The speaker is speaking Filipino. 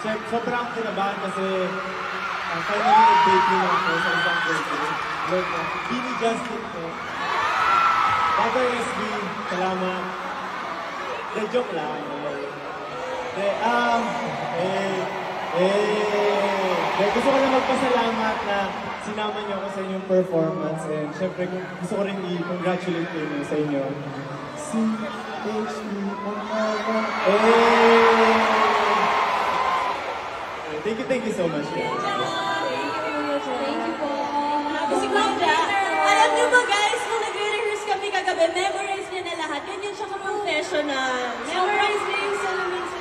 sobrang kinabahan kasi finally nag-debut lang ako sa isang birthday. Bini Justin ko. Father SB, salamat. De, joke lang. Gusto ko na magpasalamat na sinama niyo ako sa inyong performance and syempre gusto ko rin i-congratulate kayo sa inyo. Thank you so much. Thank you po. Kasi Claudia, alam niyo ba guys, kung nagre-rehearse kami kagabi, memorize niya na lahat. Ganyan siya ka-professional. Memorize niya yung salamin sa